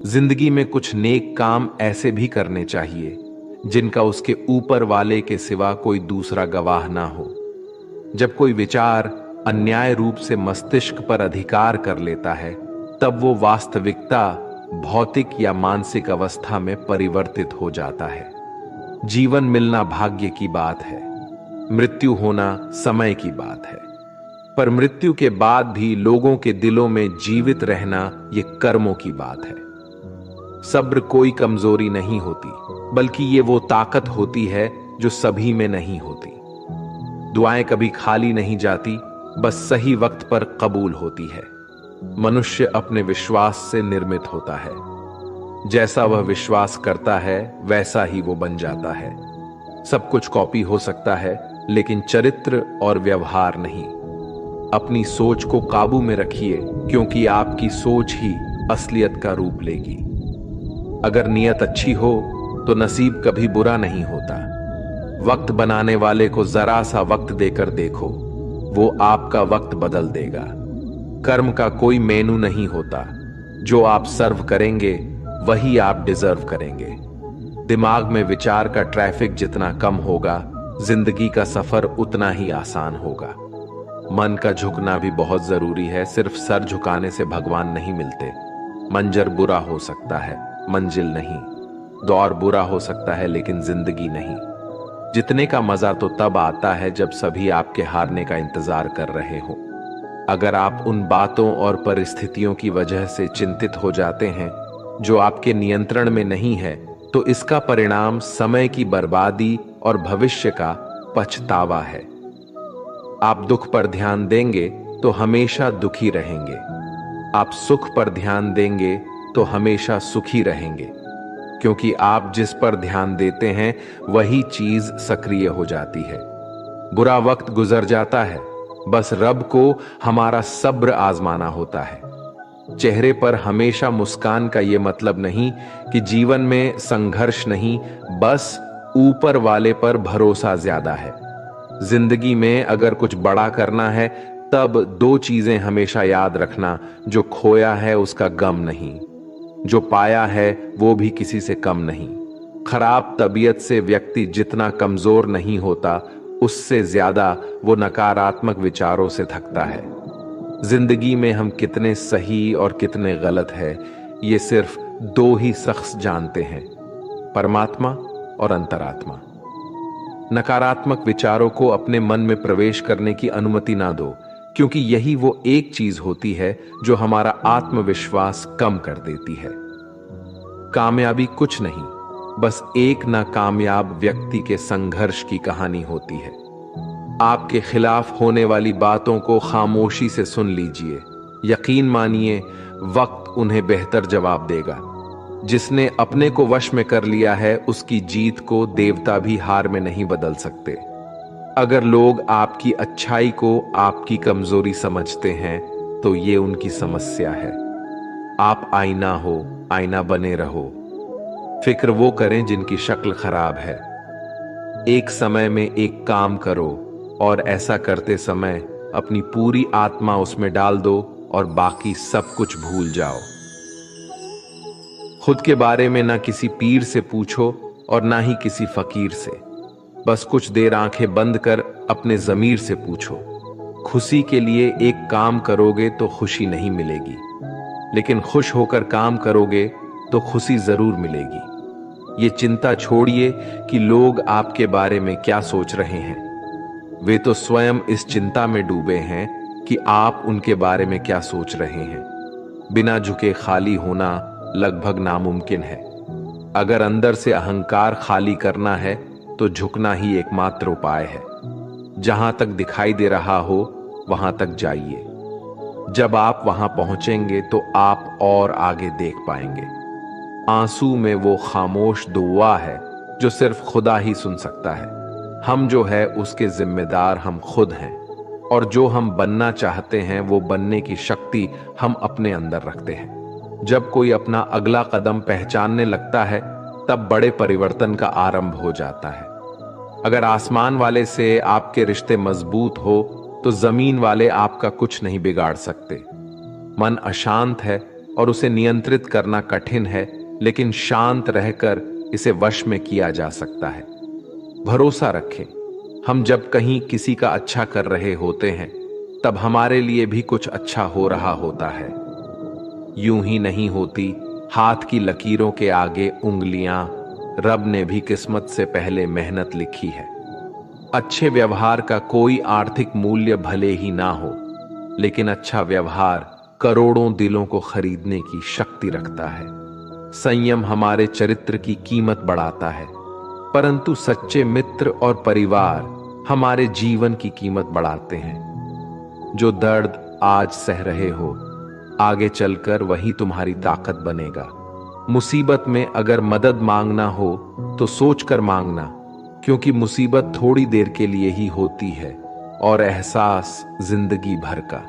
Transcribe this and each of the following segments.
जिंदगी में कुछ नेक काम ऐसे भी करने चाहिए जिनका उसके ऊपर वाले के सिवा कोई दूसरा गवाह ना हो। जब कोई विचार अन्याय रूप से मस्तिष्क पर अधिकार कर लेता है, तब वो वास्तविकता, भौतिक या मानसिक अवस्था में परिवर्तित हो जाता है। जीवन मिलना भाग्य की बात है, मृत्यु होना समय की बात है। पर मृत्यु के बाद भी लोगों के दिलों में जीवित रहना ये कर्मों की बात है। सब्र कोई कमजोरी नहीं होती, बल्कि ये वो ताकत होती है जो सभी में नहीं होती। दुआएं कभी खाली नहीं जाती, बस सही वक्त पर कबूल होती है। मनुष्य अपने विश्वास से निर्मित होता है। जैसा वह विश्वास करता है वैसा ही वो बन जाता है। सब कुछ कॉपी हो सकता है, लेकिन चरित्र और व्यवहार नहीं। अपनी सोच को काबू में रखिए, क्योंकि आपकी सोच ही असलियत का रूप लेगी। अगर नियत अच्छी हो तो नसीब कभी बुरा नहीं होता। वक्त बनाने वाले को जरा सा वक्त देकर देखो, वो आपका वक्त बदल देगा। कर्म का कोई मेनू नहीं होता, जो आप सर्व करेंगे वही आप डिजर्व करेंगे। दिमाग में विचार का ट्रैफिक जितना कम होगा, जिंदगी का सफर उतना ही आसान होगा। मन का झुकना भी बहुत जरूरी है। सिर्फ सर झुकाने से भगवान नहीं मिलते। मंजर बुरा हो सकता है, मंजिल नहीं। दौर बुरा हो सकता है, लेकिन जिंदगी नहीं। जीतने का मजा तो तब आता है जब सभी आपके हारने का इंतजार कर रहे हो। अगर आप उन बातों और परिस्थितियों की वजह से चिंतित हो जाते हैं जो आपके नियंत्रण में नहीं है, तो इसका परिणाम समय की बर्बादी और भविष्य का पछतावा है। आप दुख पर ध्यान देंगे तो हमेशा दुखी रहेंगे। आप सुख पर ध्यान देंगे तो हमेशा सुखी रहेंगे, क्योंकि आप जिस पर ध्यान देते हैं वही चीज सक्रिय हो जाती है। बुरा वक्त गुजर जाता है, बस रब को हमारा सब्र आजमाना होता है। चेहरे पर हमेशा मुस्कान का यह मतलब नहीं कि जीवन में संघर्ष नहीं, बस ऊपर वाले पर भरोसा ज्यादा है। जिंदगी में अगर कुछ बड़ा करना है, तब दो चीजें हमेशा याद रखना। जो खोया है उसका गम नहीं, जो पाया है वो भी किसी से कम नहीं। खराब तबीयत से व्यक्ति जितना कमजोर नहीं होता, उससे ज्यादा वो नकारात्मक विचारों से थकता है। जिंदगी में हम कितने सही और कितने गलत है, ये सिर्फ दो ही शख्स जानते हैं, परमात्मा और अंतरात्मा। नकारात्मक विचारों को अपने मन में प्रवेश करने की अनुमति ना दो, क्योंकि यही वो एक चीज होती है जो हमारा आत्मविश्वास कम कर देती है। कामयाबी कुछ नहीं, बस एक नाकामयाब व्यक्ति के संघर्ष की कहानी होती है। आपके खिलाफ होने वाली बातों को खामोशी से सुन लीजिए। यकीन मानिए, वक्त उन्हें बेहतर जवाब देगा। जिसने अपने को वश में कर लिया है, उसकी जीत को देवता भी हार में नहीं बदल सकते। अगर लोग आपकी अच्छाई को आपकी कमजोरी समझते हैं, तो ये उनकी समस्या है। आप आईना हो, आईना बने रहो। फिक्र वो करें जिनकी शक्ल खराब है। एक समय में एक काम करो, और ऐसा करते समय अपनी पूरी आत्मा उसमें डाल दो और बाकी सब कुछ भूल जाओ। खुद के बारे में ना किसी पीर से पूछो और ना ही किसी फकीर से। बस कुछ देर आंखें बंद कर अपने जमीर से पूछो। खुशी के लिए एक काम करोगे तो खुशी नहीं मिलेगी, लेकिन खुश होकर काम करोगे तो खुशी जरूर मिलेगी। ये चिंता छोड़िए कि लोग आपके बारे में क्या सोच रहे हैं। वे तो स्वयं इस चिंता में डूबे हैं कि आप उनके बारे में क्या सोच रहे हैं। बिना झुके खाली होना लगभग नामुमकिन है। अगर अंदर से अहंकार खाली करना है, तो झुकना ही एकमात्र उपाय है। जहां तक दिखाई दे रहा हो वहां तक जाइए। जब आप वहां पहुंचेंगे तो आप और आगे देख पाएंगे। आंसू में वो खामोश दुआ है जो सिर्फ खुदा ही सुन सकता है। हम जो है उसके जिम्मेदार हम खुद हैं, और जो हम बनना चाहते हैं वो बनने की शक्ति हम अपने अंदर रखते हैं। जब कोई अपना अगला कदम पहचानने लगता है, तब बड़े परिवर्तन का आरंभ हो जाता है। अगर आसमान वाले से आपके रिश्ते मजबूत हो, तो जमीन वाले आपका कुछ नहीं बिगाड़ सकते। मन अशांत है और उसे नियंत्रित करना कठिन है, लेकिन शांत रहकर इसे वश में किया जा सकता है। भरोसा रखें, हम जब कहीं किसी का अच्छा कर रहे होते हैं तब हमारे लिए भी कुछ अच्छा हो रहा होता है। यूं ही नहीं होती हाथ की लकीरों के आगे उंगलियां, रब ने भी किस्मत से पहले मेहनत लिखी है। अच्छे व्यवहार का कोई आर्थिक मूल्य भले ही ना हो, लेकिन अच्छा व्यवहार करोड़ों दिलों को खरीदने की शक्ति रखता है। संयम हमारे चरित्र की कीमत बढ़ाता है, परंतु सच्चे मित्र और परिवार हमारे जीवन की कीमत बढ़ाते हैं। जो दर्द आज सह रहे हो, आगे चलकर वही तुम्हारी ताकत बनेगा। मुसीबत में अगर मदद मांगना हो तो सोचकर मांगना, क्योंकि मुसीबत थोड़ी देर के लिए ही होती है और एहसास जिंदगी भर का।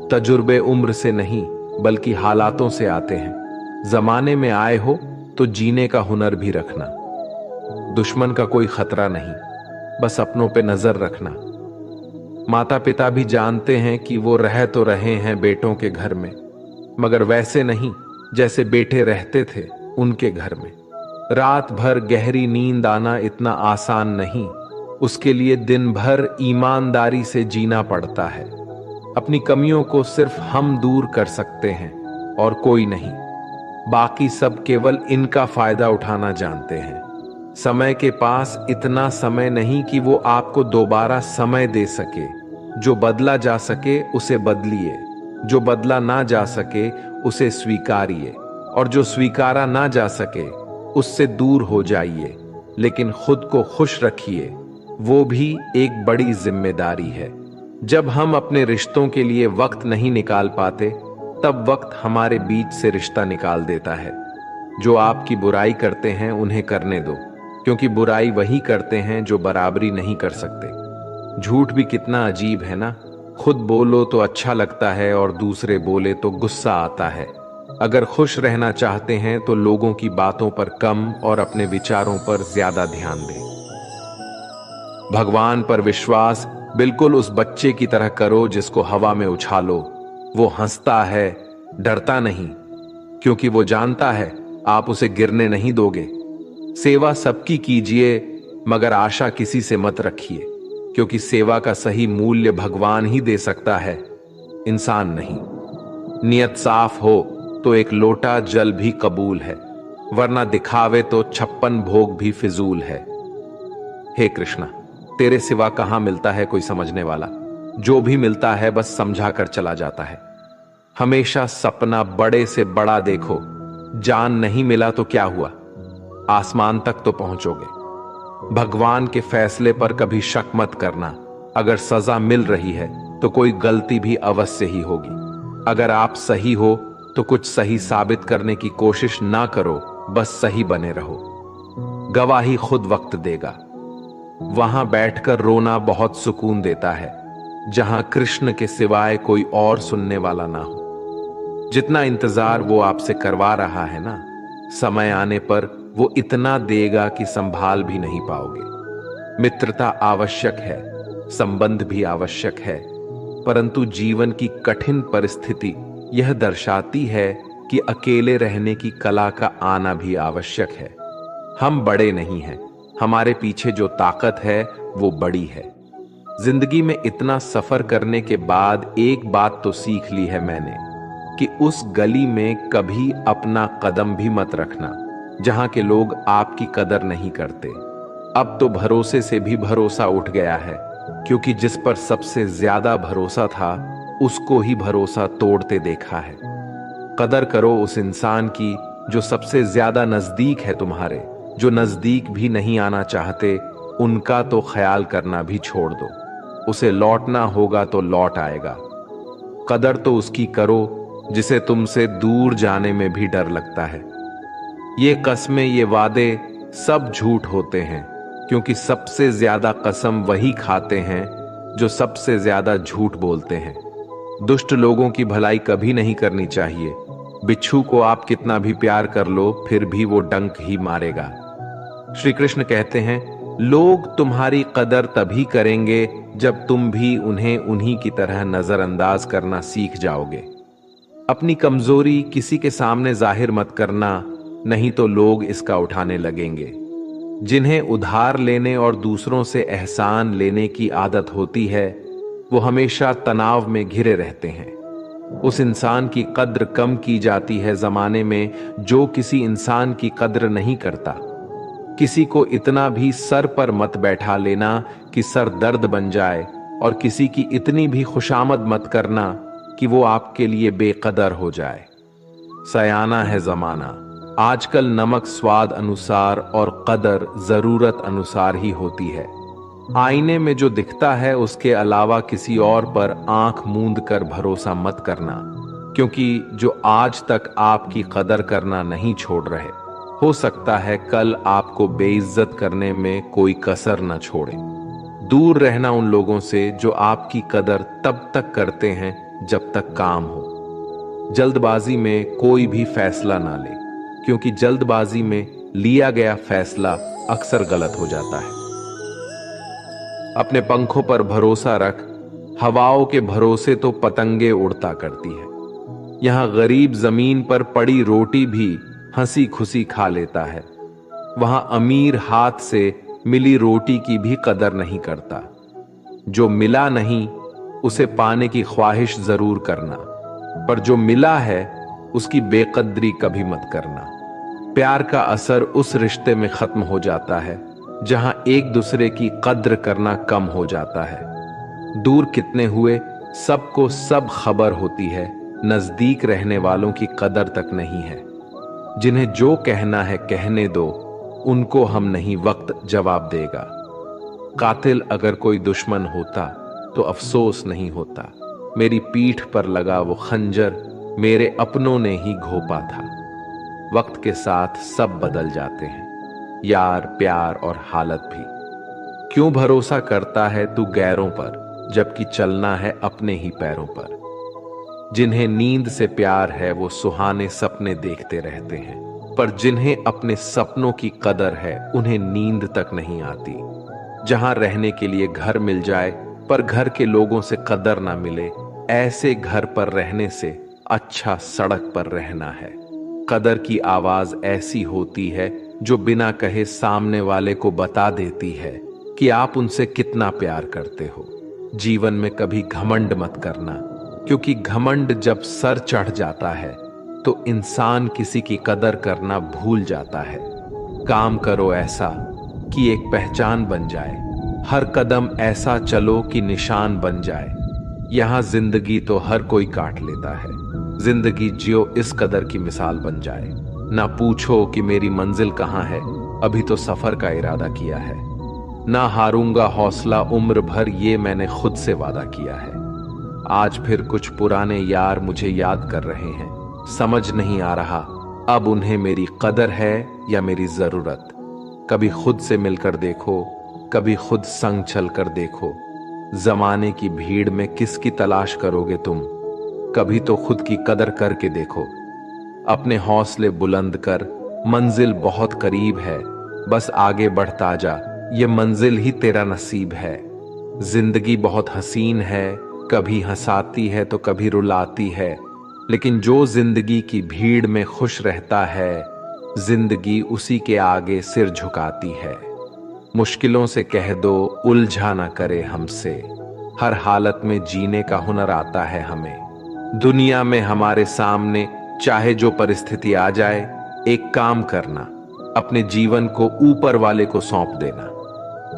तजुर्बे उम्र से नहीं बल्कि हालातों से आते हैं। जमाने में आए हो तो जीने का हुनर भी रखना। दुश्मन का कोई खतरा नहीं, बस अपनों पे नजर रखना। माता पिता भी जानते हैं कि वो रह तो रहे हैं बेटों के घर में, मगर वैसे नहीं जैसे बेटे रहते थे उनके घर में। रात भर गहरी नींद आना इतना आसान नहीं, उसके लिए दिन भर ईमानदारी से जीना पड़ता है। अपनी कमियों को सिर्फ हम दूर कर सकते हैं और कोई नहीं। बाकी सब केवल इनका फायदा उठाना जानते हैं। समय के पास इतना समय नहीं कि वो आपको दोबारा समय दे सके। जो बदला जा सके उसे बदलिए, जो बदला ना जा सके उसे स्वीकारिए, और जो स्वीकारा ना जा सके उससे दूर हो जाइए। लेकिन खुद को खुश रखिए, वो भी एक बड़ी जिम्मेदारी है। जब हम अपने रिश्तों के लिए वक्त नहीं निकाल पाते, तब वक्त हमारे बीच से रिश्ता निकाल देता है। जो आपकी बुराई करते हैं उन्हें करने दो, क्योंकि बुराई वही करते हैं जो बराबरी नहीं कर सकते। झूठ भी कितना अजीब है ना, खुद बोलो तो अच्छा लगता है और दूसरे बोले तो गुस्सा आता है। अगर खुश रहना चाहते हैं तो लोगों की बातों पर कम और अपने विचारों पर ज्यादा ध्यान दें। भगवान पर विश्वास बिल्कुल उस बच्चे की तरह करो जिसको हवा में उछालो। वो हंसता है, डरता नहीं, क्योंकि वो जानता है आप उसे गिरने नहीं दोगे। सेवा सबकी कीजिए, मगर आशा किसी से मत रखिए, क्योंकि सेवा का सही मूल्य भगवान ही दे सकता है, इंसान नहीं। नियत साफ हो तो एक लोटा जल भी कबूल है, वरना दिखावे तो 56 भोग भी फिजूल है। हे कृष्णा, तेरे सिवा कहां मिलता है कोई समझने वाला। जो भी मिलता है बस समझा कर चला जाता है। हमेशा सपना बड़े से बड़ा देखो। जान नहीं मिला तो क्या हुआ, आसमान तक तो पहुंचोगे। भगवान के फैसले पर कभी शक मत करना। अगर सजा मिल रही है तो कोई गलती भी अवश्य ही होगी। अगर आप सही हो तो कुछ सही साबित करने की कोशिश ना करो, बस सही बने रहो। गवाही खुद वक्त देगा। वहां बैठकर रोना बहुत सुकून देता है, जहां कृष्ण के सिवाय कोई और सुनने वाला ना हो। जितना इंतजार वो आपसे करवा रहा है ना, समय आने पर वो इतना देगा कि संभाल भी नहीं पाओगे। मित्रता आवश्यक है, संबंध भी आवश्यक है, परंतु जीवन की कठिन परिस्थिति यह दर्शाती है कि अकेले रहने की कला का आना भी आवश्यक है। हम बड़े नहीं हैं, हमारे पीछे जो ताकत है वो बड़ी है। जिंदगी में इतना सफर करने के बाद एक बात तो सीख ली है मैंने, कि उस गली में कभी अपना कदम भी मत रखना जहां के लोग आपकी कदर नहीं करते। अब तो भरोसे से भी भरोसा उठ गया है, क्योंकि जिस पर सबसे ज्यादा भरोसा था उसको ही भरोसा तोड़ते देखा है। कदर करो उस इंसान की जो सबसे ज्यादा नजदीक है तुम्हारे। जो नजदीक भी नहीं आना चाहते उनका तो ख्याल करना भी छोड़ दो। उसे लौटना होगा तो लौट आएगा। कदर तो उसकी करो जिसे तुमसे दूर जाने में भी डर लगता है। ये कस्में, ये वादे सब झूठ होते हैं, क्योंकि सबसे ज्यादा कसम वही खाते हैं जो सबसे ज्यादा झूठ बोलते हैं। दुष्ट लोगों की भलाई कभी नहीं करनी चाहिए। बिच्छू को आप कितना भी प्यार कर लो फिर भी वो डंक ही मारेगा। श्री कृष्ण कहते हैं, लोग तुम्हारी कदर तभी करेंगे जब तुम भी उन्हें उन्हीं की तरह नजरअंदाज करना सीख जाओगे। अपनी कमजोरी किसी के सामने जाहिर मत करना, नहीं तो लोग इसका उठाने लगेंगे। जिन्हें उधार लेने और दूसरों से एहसान लेने की आदत होती है, वो हमेशा तनाव में घिरे रहते हैं। उस इंसान की कद्र कम की जाती है जमाने में जो किसी इंसान की कद्र नहीं करता। किसी को इतना भी सर पर मत बैठा लेना कि सर दर्द बन जाए, और किसी की इतनी भी खुशामद मत करना कि वो आपके लिए बेकदर हो जाए। सयाना है जमाना, आजकल नमक स्वाद अनुसार और कदर जरूरत अनुसार ही होती है। आईने में जो दिखता है उसके अलावा किसी और पर आंख मूंद कर भरोसा मत करना, क्योंकि जो आज तक आपकी कदर करना नहीं छोड़ रहे, हो सकता है कल आपको बेइज्जत करने में कोई कसर न छोड़े। दूर रहना उन लोगों से जो आपकी कदर तब तक करते हैं जब तक काम हो। जल्दबाजी में कोई भी फैसला ना ले, क्योंकि जल्दबाजी में लिया गया फैसला अक्सर गलत हो जाता है। अपने पंखों पर भरोसा रख, हवाओं के भरोसे तो पतंगे उड़ता करती है। यहां गरीब जमीन पर पड़ी रोटी भी हंसी खुशी खा लेता है, वहां अमीर हाथ से मिली रोटी की भी कदर नहीं करता। जो मिला नहीं उसे पाने की ख्वाहिश जरूर करना, पर जो मिला है उसकी बेकदरी कभी मत करना। प्यार का असर उस रिश्ते में खत्म हो जाता है जहां एक दूसरे की कद्र करना कम हो जाता है। दूर कितने हुए सबको सब खबर होती है, नजदीक रहने वालों की कदर तक नहीं है। जिन्हें जो कहना है कहने दो, उनको हम नहीं वक्त जवाब देगा। कातिल अगर कोई दुश्मन होता तो अफसोस नहीं होता, मेरी पीठ पर लगा वो खंजर मेरे अपनों ने ही घोंपा था। वक्त के साथ सब बदल जाते हैं, यार, प्यार और हालत भी। क्यों भरोसा करता है तू गैरों पर, जबकि चलना है अपने ही पैरों पर। जिन्हें नींद से प्यार है वो सुहाने सपने देखते रहते हैं, पर जिन्हें अपने सपनों की कदर है उन्हें नींद तक नहीं आती। जहां रहने के लिए घर मिल जाए पर घर के लोगों से कदर ना मिले, ऐसे घर पर रहने से अच्छा सड़क पर रहना है। कदर की आवाज ऐसी होती है जो बिना कहे सामने वाले को बता देती है कि आप उनसे कितना प्यार करते हो। जीवन में कभी घमंड मत करना, क्योंकि घमंड जब सर चढ़ जाता है तो इंसान किसी की कदर करना भूल जाता है। काम करो ऐसा कि एक पहचान बन जाए, हर कदम ऐसा चलो कि निशान बन जाए। यहां जिंदगी तो हर कोई काट लेता है, जिंदगी जियो इस कदर की मिसाल बन जाए। ना पूछो कि मेरी मंजिल कहां है, अभी तो सफर का इरादा किया है। ना हारूंगा हौसला उम्र भर, ये मैंने खुद से वादा किया है। आज फिर कुछ पुराने यार मुझे याद कर रहे हैं, समझ नहीं आ रहा अब उन्हें मेरी कदर है या मेरी जरूरत। कभी खुद से मिलकर देखो, कभी खुद संग चल कर देखो। जमाने की भीड़ में किसकी तलाश करोगे तुम, कभी तो खुद की कदर करके देखो। अपने हौसले बुलंद कर, मंजिल बहुत करीब है, बस आगे बढ़ता जा, ये मंजिल ही तेरा नसीब है। जिंदगी बहुत हसीन है, कभी हंसाती है तो कभी रुलाती है, लेकिन जो जिंदगी की भीड़ में खुश रहता है, जिंदगी उसी के आगे सिर झुकाती है। मुश्किलों से कह दो उलझा ना करे हमसे, हर हालत में जीने का हुनर आता है हमें। दुनिया में हमारे सामने चाहे जो परिस्थिति आ जाए, एक काम करना, अपने जीवन को ऊपर वाले को सौंप देना,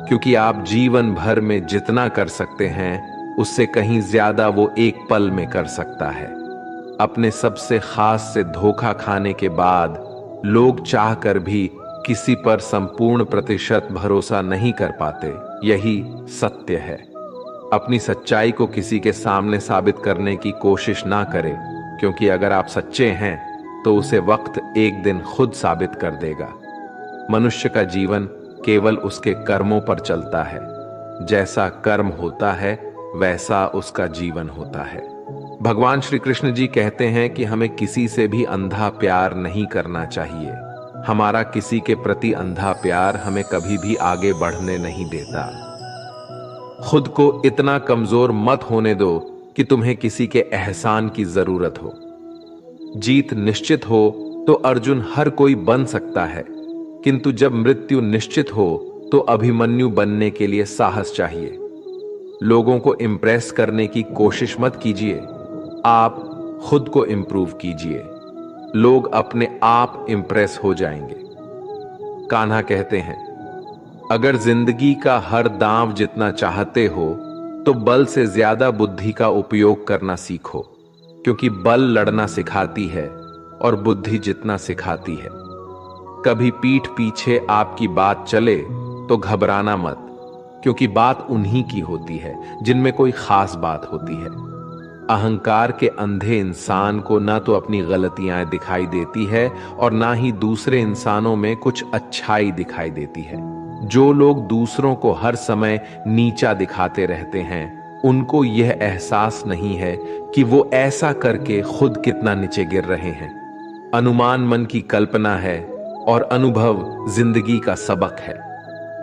क्योंकि आप जीवन भर में जितना कर सकते हैं उससे कहीं ज्यादा वो एक पल में कर सकता है। अपने सबसे खास से धोखा खाने के बाद लोग चाहकर भी किसी पर संपूर्ण प्रतिशत भरोसा नहीं कर पाते, यही सत्य है। अपनी सच्चाई को किसी के सामने साबित करने की कोशिश ना करें, क्योंकि अगर आप सच्चे हैं तो उसे वक्त एक दिन खुद साबित कर देगा। मनुष्य का जीवन केवल उसके कर्मों पर चलता है, जैसा कर्म होता है वैसा उसका जीवन होता है। भगवान श्री कृष्ण जी कहते हैं कि हमें किसी से भी अंधा प्यार नहीं करना चाहिए। हमारा किसी के प्रति अंधा प्यार हमें कभी भी आगे बढ़ने नहीं देता। खुद को इतना कमजोर मत होने दो कि तुम्हें किसी के एहसान की जरूरत हो। जीत निश्चित हो तो अर्जुन हर कोई बन सकता है, किंतु जब मृत्यु निश्चित हो तो अभिमन्यु बनने के लिए साहस चाहिए। लोगों को इंप्रेस करने की कोशिश मत कीजिए, आप खुद को इंप्रूव कीजिए, लोग अपने आप इंप्रेस हो जाएंगे। कान्हा कहते हैं, अगर जिंदगी का हर दांव जितना चाहते हो तो बल से ज्यादा बुद्धि का उपयोग करना सीखो, क्योंकि बल लड़ना सिखाती है और बुद्धि जितना सिखाती है। कभी पीठ पीछे आपकी बात चले तो घबराना मत, क्योंकि बात उन्हीं की होती है जिनमें कोई खास बात होती है। अहंकार के अंधे इंसान को ना तो अपनी गलतियां दिखाई देती है और ना ही दूसरे इंसानों में कुछ अच्छाई दिखाई देती है। जो लोग दूसरों को हर समय नीचा दिखाते रहते हैं, उनको यह एहसास नहीं है कि वो ऐसा करके खुद कितना नीचे गिर रहे हैं। अनुमान मन की कल्पना है और अनुभव जिंदगी का सबक है।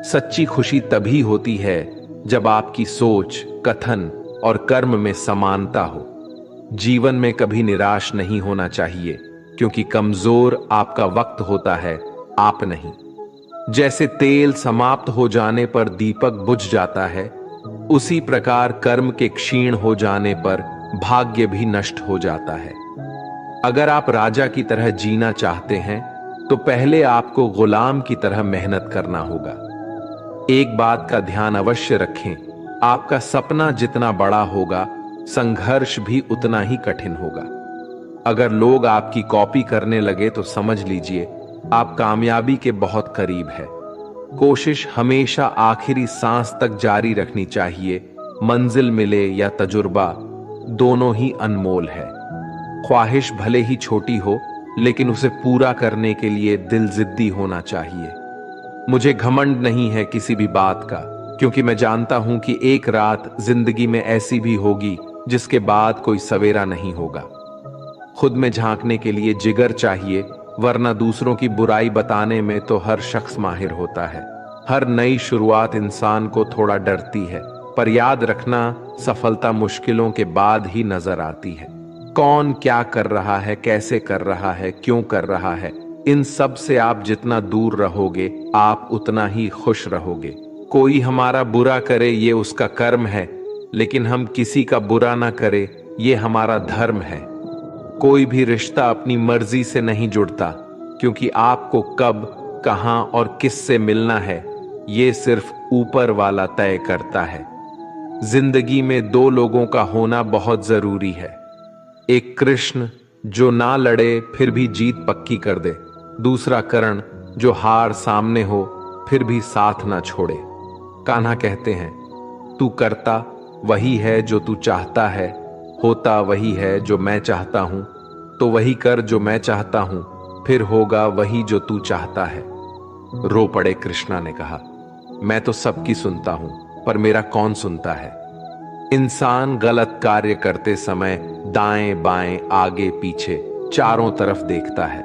सच्ची खुशी तभी होती है जब आपकी सोच, कथन और कर्म में समानता हो। जीवन में कभी निराश नहीं होना चाहिए, क्योंकि कमजोर आपका वक्त होता है, आप नहीं। जैसे तेल समाप्त हो जाने पर दीपक बुझ जाता है, उसी प्रकार कर्म के क्षीण हो जाने पर भाग्य भी नष्ट हो जाता है। अगर आप राजा की तरह जीना चाहते हैं तो पहले आपको गुलाम की तरह मेहनत करना होगा। एक बात का ध्यान अवश्य रखें, आपका सपना जितना बड़ा होगा, संघर्ष भी उतना ही कठिन होगा। अगर लोग आपकी कॉपी करने लगे तो समझ लीजिए आप कामयाबी के बहुत करीब है। कोशिश हमेशा आखिरी सांस तक जारी रखनी चाहिए। मंजिल मिले या तजुर्बा, दोनों ही अनमोल है। ख्वाहिश भले ही छोटी हो, लेकिन उसे पूरा करने के लिए दिल जिद्दी होना चाहिए। मुझे घमंड नहीं है किसी भी बात का, क्योंकि मैं जानता हूं कि एक रात जिंदगी में ऐसी भी होगी जिसके बाद कोई सवेरा नहीं होगा। खुद में झांकने के लिए जिगर चाहिए, वरना दूसरों की बुराई बताने में तो हर शख्स माहिर होता है। हर नई शुरुआत इंसान को थोड़ा डरती है, पर याद रखना, सफलता मुश्किलों के बाद ही नजर आती है। कौन क्या कर रहा है, कैसे कर रहा है, क्यों कर रहा है, इन सब से आप जितना दूर रहोगे, आप उतना ही खुश रहोगे। कोई हमारा बुरा करे ये उसका कर्म है, लेकिन हम किसी का बुरा ना करे ये हमारा धर्म है। कोई भी रिश्ता अपनी मर्जी से नहीं जुड़ता, क्योंकि आपको कब, कहां और किससे मिलना है ये सिर्फ ऊपर वाला तय करता है। जिंदगी में दो लोगों का होना बहुत जरूरी है। एक कृष्ण जो ना लड़े फिर भी जीत पक्की कर दे, दूसरा कर्ण जो हार सामने हो फिर भी साथ ना छोड़े। कान्हा कहते हैं, तू करता वही है जो तू चाहता है, होता वही है जो मैं चाहता हूं, तो वही कर जो मैं चाहता हूं, फिर होगा वही जो तू चाहता है। रो पड़े कृष्णा ने कहा, मैं तो सबकी सुनता हूं, पर मेरा कौन सुनता है। इंसान गलत कार्य करते समय दाएं बाएं आगे पीछे चारों तरफ देखता है,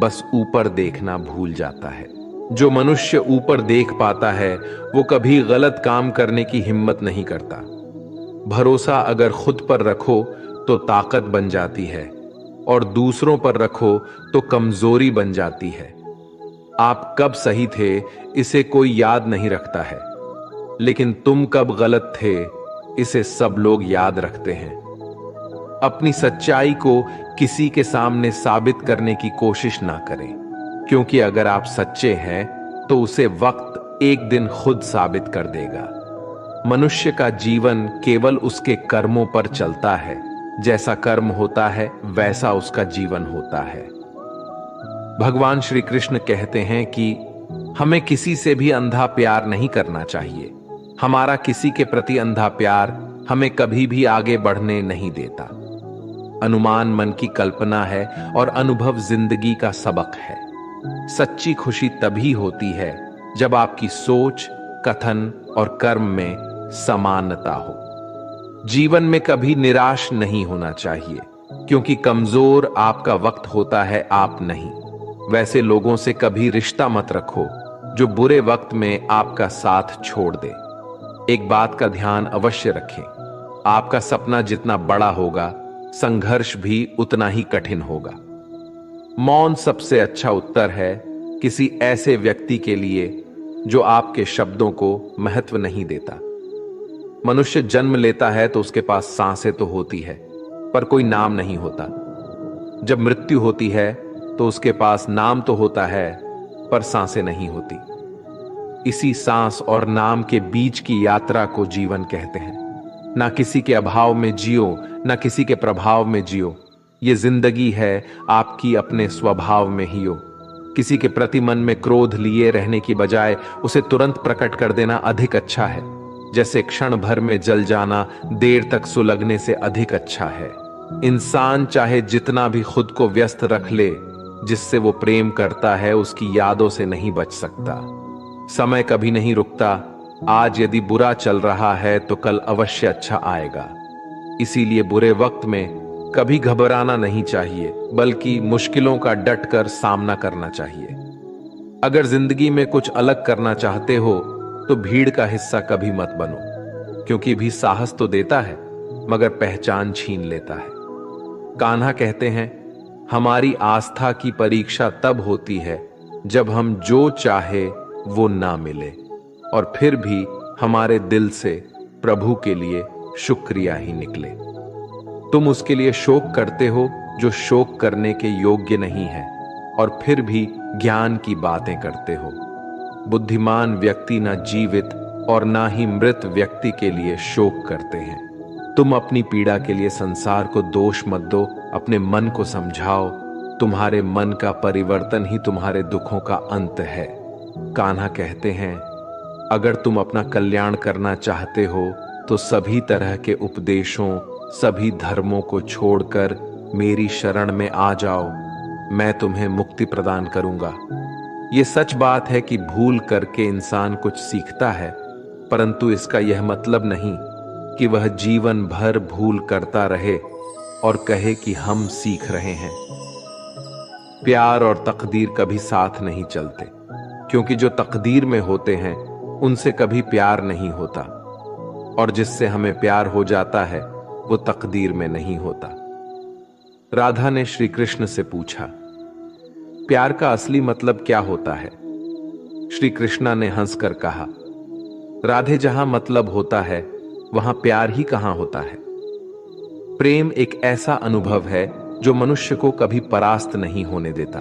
बस ऊपर देखना भूल जाता है। जो मनुष्य ऊपर देख पाता है वो कभी गलत काम करने की हिम्मत नहीं करता। भरोसा अगर खुद पर रखो तो ताकत बन जाती है, और दूसरों पर रखो तो कमजोरी बन जाती है। आप कब सही थे इसे कोई याद नहीं रखता है, लेकिन तुम कब गलत थे इसे सब लोग याद रखते हैं। अपनी सच्चाई को किसी के सामने साबित करने की कोशिश ना करें, क्योंकि अगर आप सच्चे हैं तो उसे वक्त एक दिन खुद साबित कर देगा। मनुष्य का जीवन केवल उसके कर्मों पर चलता है। जैसा कर्म होता है वैसा उसका जीवन होता है। भगवान श्री कृष्ण कहते हैं कि हमें किसी से भी अंधा प्यार नहीं करना चाहिए। हमारा किसी के प्रति अंधा प्यार हमें कभी भी आगे बढ़ने नहीं देता। अनुमान मन की कल्पना है और अनुभव जिंदगी का सबक है। सच्ची खुशी तभी होती है जब आपकी सोच, कथन और कर्म में समानता हो। जीवन में कभी निराश नहीं होना चाहिए, क्योंकि कमजोर आपका वक्त होता है, आप नहीं। वैसे लोगों से कभी रिश्ता मत रखो जो बुरे वक्त में आपका साथ छोड़ दे। एक बात का ध्यान अवश्य रखें, आपका सपना जितना बड़ा होगा, संघर्ष भी उतना ही कठिन होगा। मौन सबसे अच्छा उत्तर है किसी ऐसे व्यक्ति के लिए जो आपके शब्दों को महत्व नहीं देता। मनुष्य जन्म लेता है तो उसके पास सांसें तो होती है, पर कोई नाम नहीं होता। जब मृत्यु होती है तो उसके पास नाम तो होता है, पर सांसें नहीं होती। इसी सांस और नाम के बीच की यात्रा को जीवन कहते हैं। ना किसी के अभाव में जियो, ना किसी के प्रभाव में जियो। ये जिंदगी है आपकी अपने स्वभाव में ही हो। किसी के प्रति मन में क्रोध लिए रहने की बजाय उसे तुरंत प्रकट कर देना अधिक अच्छा है। जैसे क्षण भर में जल जाना देर तक सुलगने से अधिक अच्छा है। इंसान चाहे जितना भी खुद को व्यस्त रख ले, जिससे वो प्रेम करता है उसकी यादों से नहीं बच सकता। समय कभी नहीं रुकता। आज यदि बुरा चल रहा है तो कल अवश्य अच्छा आएगा। इसीलिए बुरे वक्त में कभी घबराना नहीं चाहिए, बल्कि मुश्किलों का डटकर सामना करना चाहिए। अगर जिंदगी में कुछ अलग करना चाहते हो तो भीड़ का हिस्सा कभी मत बनो, क्योंकि भी साहस तो देता है मगर पहचान छीन लेता है। कान्हा कहते हैं, हमारी आस्था की परीक्षा तब होती है जब हम जो चाहे वो ना मिले और फिर भी हमारे दिल से प्रभु के लिए शुक्रिया ही निकले। तुम उसके लिए शोक करते हो जो शोक करने के योग्य नहीं है, और फिर भी ज्ञान की बातें करते हो। बुद्धिमान व्यक्ति ना जीवित और ना ही मृत व्यक्ति के लिए शोक करते हैं। तुम अपनी पीड़ा के लिए संसार को दोष मत दो, अपने मन को समझाओ। तुम्हारे मन का परिवर्तन ही तुम्हारे दुखों का अंत है। कान्हा कहते हैं, अगर तुम अपना कल्याण करना चाहते हो तो सभी तरह के उपदेशों, सभी धर्मों को छोड़कर मेरी शरण में आ जाओ। मैं तुम्हें मुक्ति प्रदान करूंगा। ये सच बात है कि भूल करके इंसान कुछ सीखता है, परंतु इसका यह मतलब नहीं कि वह जीवन भर भूल करता रहे और कहे कि हम सीख रहे हैं। प्यार और तकदीर कभी साथ नहीं चलते, क्योंकि जो तकदीर में होते हैं उनसे कभी प्यार नहीं होता, और जिससे हमें प्यार हो जाता है वो तकदीर में नहीं होता। राधा ने श्री कृष्ण से पूछा, प्यार का असली मतलब क्या होता है? श्री कृष्णा ने हंसकर कहा, राधे, जहां मतलब होता है वहां प्यार ही कहां होता है। प्रेम एक ऐसा अनुभव है जो मनुष्य को कभी परास्त नहीं होने देता,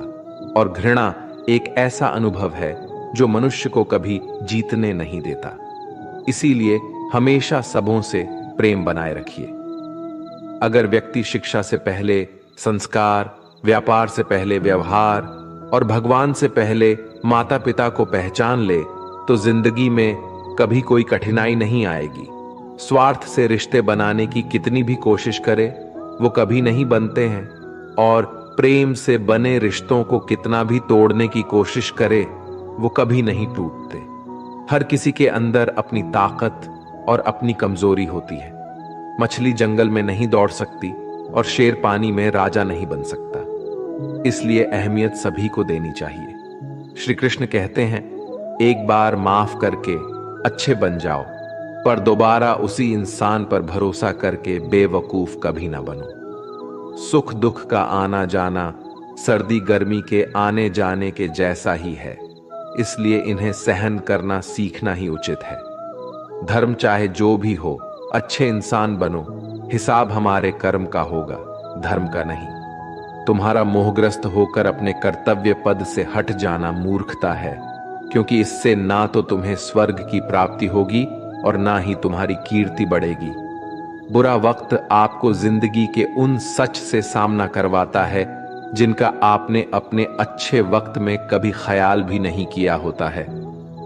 और घृणा एक ऐसा अनुभव है जो मनुष्य को कभी जीतने नहीं देता। इसीलिए हमेशा सबों से प्रेम बनाए रखिए। अगर व्यक्ति शिक्षा से पहले संस्कार, व्यापार से पहले व्यवहार और भगवान से पहले माता पिता को पहचान ले तो जिंदगी में कभी कोई कठिनाई नहीं आएगी। स्वार्थ से रिश्ते बनाने की कितनी भी कोशिश करे वो कभी नहीं बनते हैं, और प्रेम से बने रिश्तों को कितना भी तोड़ने की कोशिश करे वो कभी नहीं टूटते। हर किसी के अंदर अपनी ताकत और अपनी कमजोरी होती है। मछली जंगल में नहीं दौड़ सकती और शेर पानी में राजा नहीं बन सकता। इसलिए अहमियत सभी को देनी चाहिए। श्री कृष्ण कहते हैं, एक बार माफ करके अच्छे बन जाओ, पर दोबारा उसी इंसान पर भरोसा करके बेवकूफ कभी ना बनो। सुख दुख का आना जाना सर्दी गर्मी के आने जाने के जैसा ही है, इसलिए इन्हें सहन करना सीखना ही उचित है। धर्म चाहे जो भी हो, अच्छे इंसान बनो। हिसाब हमारे कर्म का होगा, धर्म का नहीं। तुम्हारा मोहग्रस्त होकर अपने कर्तव्य पद से हट जाना मूर्खता है, क्योंकि इससे ना तो तुम्हें स्वर्ग की प्राप्ति होगी और ना ही तुम्हारी कीर्ति बढ़ेगी। बुरा वक्त आपको जिंदगी के उन सच से सामना करवाता है जिनका आपने अपने अच्छे वक्त में कभी ख्याल भी नहीं किया होता है।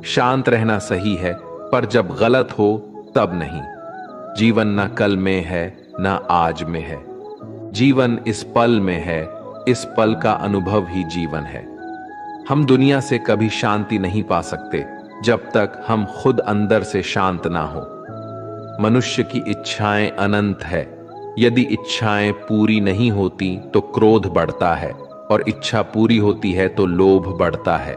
शांत रहना सही है, पर जब गलत हो तब नहीं। जीवन ना कल में है ना आज में है, जीवन इस पल में है। इस पल का अनुभव ही जीवन है। हम दुनिया से कभी शांति नहीं पा सकते जब तक हम खुद अंदर से शांत ना हो। मनुष्य की इच्छाएं अनंत है। यदि इच्छाएं पूरी नहीं होती तो क्रोध बढ़ता है, और इच्छा पूरी होती है तो लोभ बढ़ता है।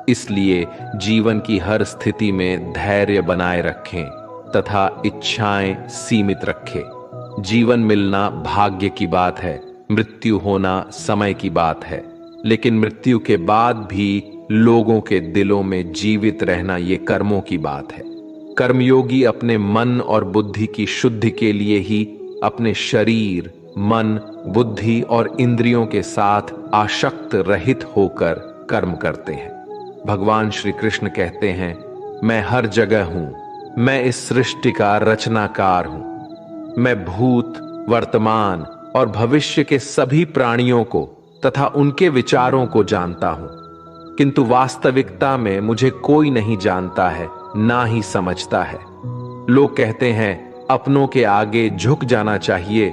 इसलिए जीवन की हर स्थिति में धैर्य बनाए रखें तथा इच्छाएं सीमित रखें। जीवन मिलना भाग्य की बात है, मृत्यु होना समय की बात है। लेकिन मृत्यु के बाद भी लोगों के दिलों में जीवित रहना ये कर्मों की बात है। कर्मयोगी अपने मन और बुद्धि की शुद्धि के लिए ही अपने शरीर, मन, बुद्धि और इंद्रियों के साथ आसक्त रहित होकर कर्म करते हैं। भगवान श्री कृष्ण कहते हैं, मैं हर जगह हूं, मैं इस सृष्टि का रचनाकार हूं। मैं भूत, वर्तमान और भविष्य के सभी प्राणियों को तथा उनके विचारों को जानता हूं, किंतु वास्तविकता में मुझे कोई नहीं जानता है, ना ही समझता है। लोग कहते हैं अपनों के आगे झुक जाना चाहिए,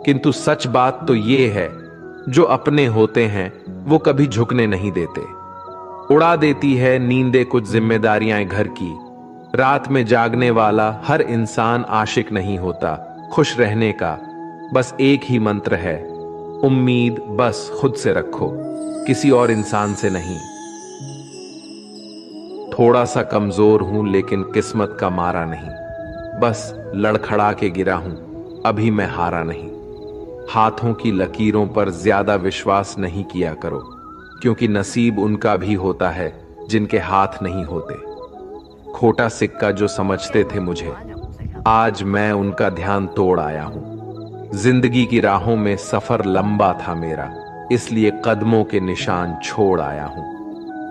किंतु सच बात तो ये है, जो अपने होते हैं वो कभी झुकने नहीं देते। उड़ा देती है नींदे कुछ जिम्मेदारियां घर की। रात में जागने वाला हर इंसान आशिक नहीं होता। खुश रहने का बस एक ही मंत्र है, उम्मीद बस खुद से रखो, किसी और इंसान से नहीं। थोड़ा सा कमजोर हूं लेकिन किस्मत का मारा नहीं, बस लड़खड़ा के गिरा हूं, अभी मैं हारा नहीं। हाथों की लकीरों पर ज्यादा विश्वास नहीं किया करो, क्योंकि नसीब उनका भी होता है जिनके हाथ नहीं होते। खोटा सिक्का जो समझते थे मुझे, आज मैं उनका ध्यान तोड़ आया हूं। जिंदगी की राहों में सफर लंबा था मेरा, इसलिए कदमों के निशान छोड़ आया हूं।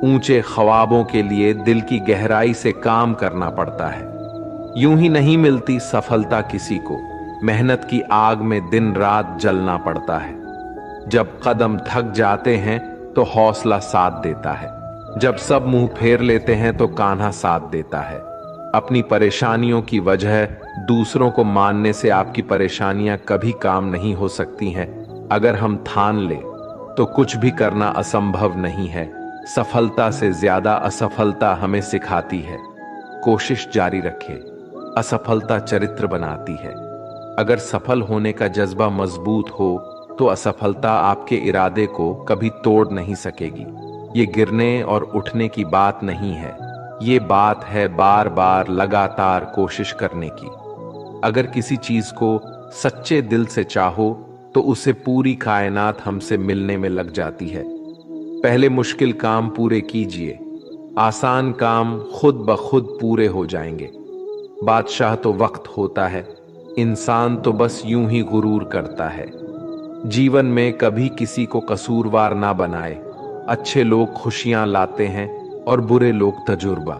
ऊंचे ख्वाबों के लिए दिल की गहराई से काम करना पड़ता है। यूं ही नहीं मिलती सफलता किसी को, मेहनत की आग में दिन रात जलना पड़ता है। जब कदम थक जाते हैं तो हौसला साथ देता है, जब सब मुंह फेर लेते हैं तो कान्हा साथ देता है। अपनी परेशानियों की वजह दूसरों को मानने से आपकी परेशानियां कभी काम नहीं हो सकती हैं। अगर हम ठान ले तो कुछ भी करना असंभव नहीं है। सफलता से ज्यादा असफलता हमें सिखाती है। कोशिश जारी रखें, असफलता चरित्र बनाती है। अगर सफल होने का जज्बा मजबूत हो तो असफलता आपके इरादे को कभी तोड़ नहीं सकेगी। ये गिरने और उठने की बात नहीं है, ये बात है बार बार लगातार कोशिश करने की। अगर किसी चीज को सच्चे दिल से चाहो तो उसे पूरी कायनात हमसे मिलने में लग जाती है। पहले मुश्किल काम पूरे कीजिए, आसान काम खुद ब खुद पूरे हो जाएंगे। बादशाह तो वक्त होता है, इंसान तो बस यूं ही गुरूर करता है। जीवन में कभी किसी को कसूरवार ना बनाए। अच्छे लोग खुशियां लाते हैं और बुरे लोग तजुर्बा।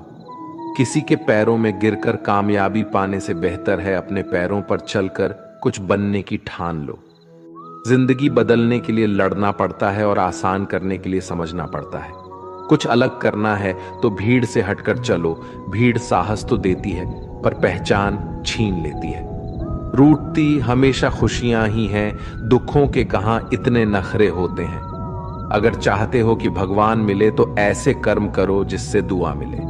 किसी के पैरों में गिरकर कामयाबी पाने से बेहतर है अपने पैरों पर चलकर कुछ बनने की ठान लो। जिंदगी बदलने के लिए लड़ना पड़ता है और आसान करने के लिए समझना पड़ता है। कुछ अलग करना है तो भीड़ से हटकर चलो। भीड़ साहस तो देती है पर पहचान छीन लेती है। रूठती हमेशा खुशियां ही हैं, दुखों के कहां इतने नखरे होते हैं। अगर चाहते हो कि भगवान मिले तो ऐसे कर्म करो जिससे दुआ मिले।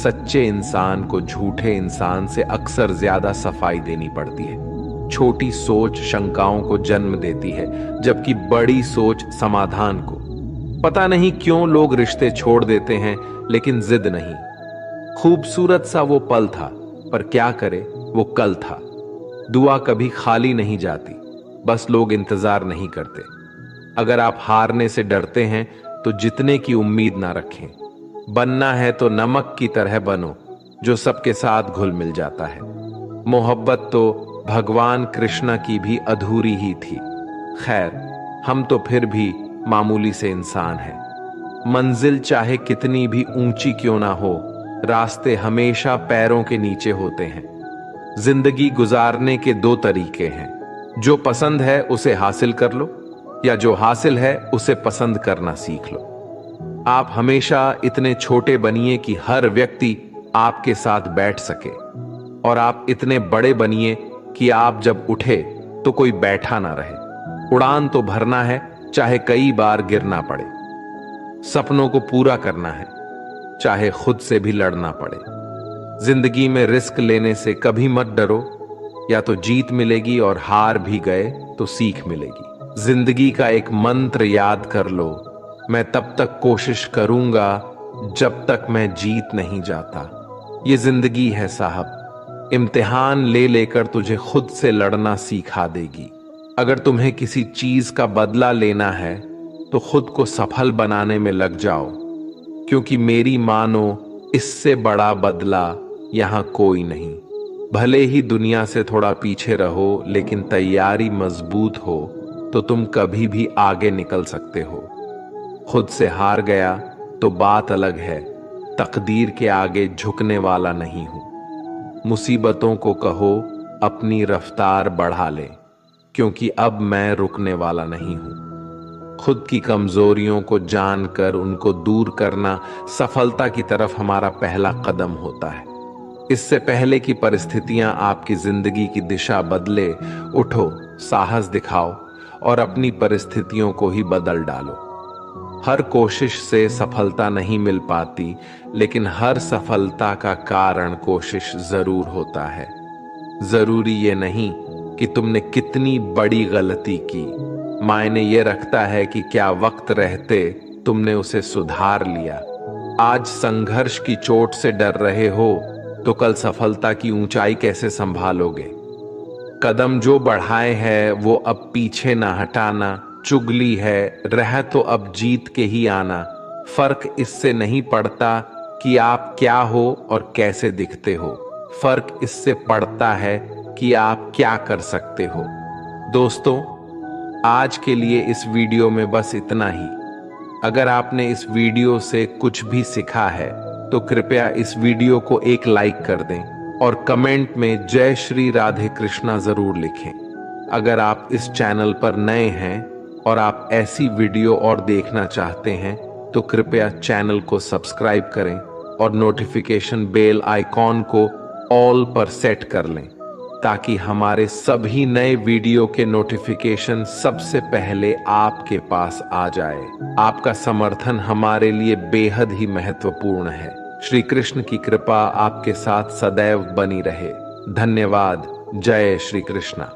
सच्चे इंसान को झूठे इंसान से अक्सर ज्यादा सफाई देनी पड़ती है। छोटी सोच शंकाओं को जन्म देती है, जबकि बड़ी सोच समाधान को। पता नहीं क्यों लोग रिश्ते छोड़ देते हैं, लेकिन जिद नहीं। खूबसूरत सा वो पल था, पर क्या करे वो कल था। दुआ कभी खाली नहीं जाती, बस लोग इंतजार नहीं करते। अगर आप हारने से डरते हैं तो जितने की उम्मीद ना रखें। बनना है तो नमक की तरह बनो, जो सबके साथ घुल मिल जाता है। मोहब्बत तो भगवान कृष्ण की भी अधूरी ही थी। खैर, हम तो फिर भी मामूली से इंसान हैं। मंजिल चाहे कितनी भी ऊंची क्यों ना हो, रास्ते हमेशा पैरों के नीचे होते हैं। जिंदगी गुजारने के दो तरीके हैं, जो पसंद है उसे हासिल कर लो, या जो हासिल है उसे पसंद करना सीख लो। आप हमेशा इतने छोटे बनिए कि हर व्यक्ति आपके साथ बैठ सके, और आप इतने बड़े बनिए कि आप जब उठे तो कोई बैठा ना रहे। उड़ान तो भरना है, चाहे कई बार गिरना पड़े। सपनों को पूरा करना है, चाहे खुद से भी लड़ना पड़े। जिंदगी में रिस्क लेने से कभी मत डरो, या तो जीत मिलेगी और हार भी गए तो सीख मिलेगी। जिंदगी का एक मंत्र याद कर लो, मैं तब तक कोशिश करूंगा जब तक मैं जीत नहीं जाता। ये जिंदगी है साहब, इम्तिहान ले लेकर तुझे खुद से लड़ना सिखा देगी। अगर तुम्हें किसी चीज का बदला लेना है तो खुद को सफल बनाने में लग जाओ, क्योंकि मेरी मानो इससे बड़ा बदला यहां कोई नहीं। भले ही दुनिया से थोड़ा पीछे रहो, लेकिन तैयारी मजबूत हो तो तुम कभी भी आगे निकल सकते हो। खुद से हार गया तो बात अलग है, तकदीर के आगे झुकने वाला नहीं हूं। मुसीबतों को कहो अपनी रफ्तार बढ़ा ले, क्योंकि अब मैं रुकने वाला नहीं हूं। खुद की कमजोरियों को जानकर उनको दूर करना सफलता की तरफ हमारा पहला कदम होता है। इससे पहले कि परिस्थितियां आपकी जिंदगी की दिशा बदले, उठो, साहस दिखाओ और अपनी परिस्थितियों को ही बदल डालो। हर कोशिश से सफलता नहीं मिल पाती, लेकिन हर सफलता का कारण कोशिश जरूर होता है। जरूरी ये नहीं कि तुमने कितनी बड़ी गलती की, मायने ये रखता है कि क्या वक्त रहते तुमने उसे सुधार लिया। आज संघर्ष की चोट से डर रहे हो तो कल सफलता की ऊंचाई कैसे संभालोगे। कदम जो बढ़ाए हैं वो अब पीछे ना हटाना। चुगली है, रह तो अब जीत के ही आना। फर्क इससे नहीं पड़ता कि आप क्या हो और कैसे दिखते हो, फर्क इससे पड़ता है कि आप क्या कर सकते हो। दोस्तों, आज के लिए इस वीडियो में बस इतना ही। अगर आपने इस वीडियो से कुछ भी सीखा है तो कृपया इस वीडियो को एक लाइक कर दें और कमेंट में जय श्री राधे कृष्णा जरूर लिखें। अगर आप इस चैनल पर नए हैं और आप ऐसी वीडियो और देखना चाहते हैं तो कृपया चैनल को सब्सक्राइब करें और नोटिफिकेशन बेल आइकॉन को ऑल पर सेट कर लें, ताकि हमारे सभी नए वीडियो के नोटिफिकेशन सबसे पहले आपके पास आ जाए। आपका समर्थन हमारे लिए बेहद ही महत्वपूर्ण है। श्री कृष्ण की कृपा आपके साथ सदैव बनी रहे। धन्यवाद। जय श्री कृष्णा।